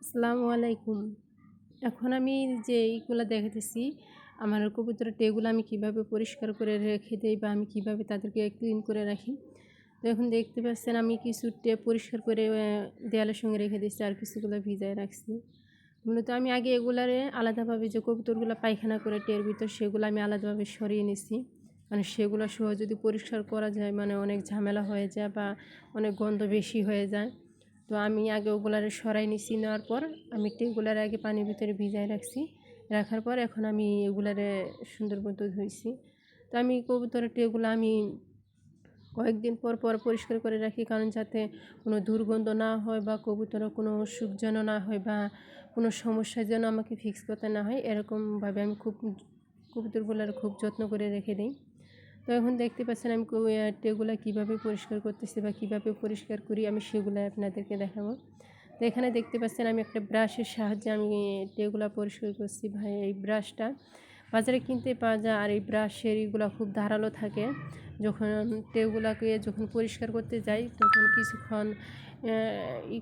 আসসালামু আলাইকুম। এখন আমি যে এইগুলা দেখাইতেছি, আমার কবুতরের টেগুলো আমি কিভাবে পরিষ্কার করে রেখে দেই বা আমি কিভাবে তাদেরকে ক্লিন করে রাখি। তো এখন দেখতে পাচ্ছেন আমি কিছু টে পরিষ্কার করে দেয়ালের সঙ্গে রেখে দিচ্ছি, আর কিছুগুলো ভিজায় রাখছি। মূলত আমি আগে এগুলারে আলাদাভাবে যে কবুতরগুলো পায়খানা করে টের ভিতর সেগুলো আমি আলাদাভাবে সরিয়ে নিছি। মানে সেগুলো সহ যদি পরিষ্কার করা যায় মানে অনেক ঝামেলা হয়ে যায় বা অনেক গন্ধ বেশি হয়ে যায়। তো আমি আগে ওগুলারে সরাই নিছি, নেওয়ার পর আমি টেগুলার আগে পানির ভিতরে ভিজায় রাখছি। রাখার পর এখন আমি এগুলারে সুন্দর মতো ধুইছি। তো আমি কবুতরের টেগুলো আমি কয়েকদিন পর পর পরিষ্কার করে রাখি, কারণ যাতে কোনো দুর্গন্ধ না হয় বা কবুতরের কোনো অসুখ যেন না হয় বা কোনো সমস্যা যেন আমাকে ফিক্স করতে না হয়, এরকমভাবে আমি কবুতরগুলোর খুব যত্ন করে রেখে দিই। তো এখন দেখতে পাচ্ছেন আমি টেগুলো কীভাবে পরিষ্কার করতেছি বা কীভাবে পরিষ্কার করি আমি সেগুলো আপনাদেরকে দেখাবো। তো এখানে দেখতে পাচ্ছেন আমি একটা ব্রাশের সাহায্যে আমি টেগুলো পরিষ্কার করছি। ভাই এই ব্রাশটা বাজারে কিনতে পাওয়া যায়, আর এই ব্রাশের এগুলো খুব ধারালো থাকে। যখন টেগুলাকে যখন পরিষ্কার করতে যাই তখন কিছুক্ষণ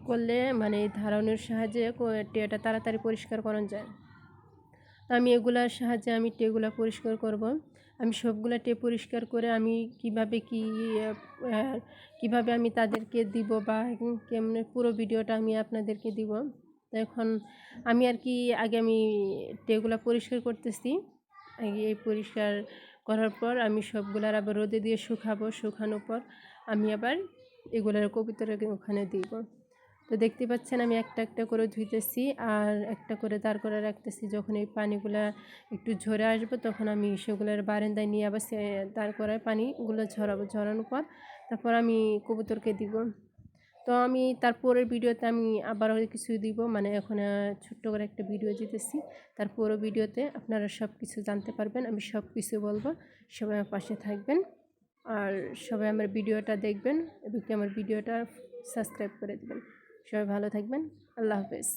করলে মানে এই ধারানোর সাহায্যে টেটা তাড়াতাড়ি পরিষ্কার করা যায়। তো আমি এগুলার সাহায্যে আমি টেগুলা পরিষ্কার করব। আমি সবগুলা টে পরিষ্কার করে আমি কিভাবে আমি তাদেরকে দিব বা কেমনে পুরো ভিডিওটা আমি আপনাদেরকে দিব। তো এখন আমি আর কি আগে আমি টেগুলা পরিষ্কার করতেছি। আগে এই পরিষ্কার করার পর আমি সবগুলার আবার রোদে দিয়ে শুকাবো। শুকানোর পর আমি আবার এগুলার কবুতরের ওখানে দিব। তো দেখতে পাচ্ছেন আমি একটা একটা করে ধুইতেছি আর একটা করে দাঁড় করে রাখতেছি। যখন এই পানিগুলা একটু ঝরে আসবে তখন আমি সেগুলোর বারান্দায় নিয়ে আবার দাঁড় করায় পানিগুলো ঝরাবো। ঝরানোর পর তারপর আমি কবুতরকে দিব। তো আমি তারপরের ভিডিওতে আমি আবারও কিছু দিব, মানে এখন ছোট্ট করে একটা ভিডিও দিতেছি। তারপরও ভিডিওতে আপনারা সব কিছু জানতে পারবেন, আমি সব কিছু বলবো। সবাই আমার পাশে থাকবেন আর সবাই আমার ভিডিওটা দেখবেন এবং আমার ভিডিওটা সাবস্ক্রাইব করে দেবেন। সবাই ভালো থাকবেন। আল্লাহ হাফেজ।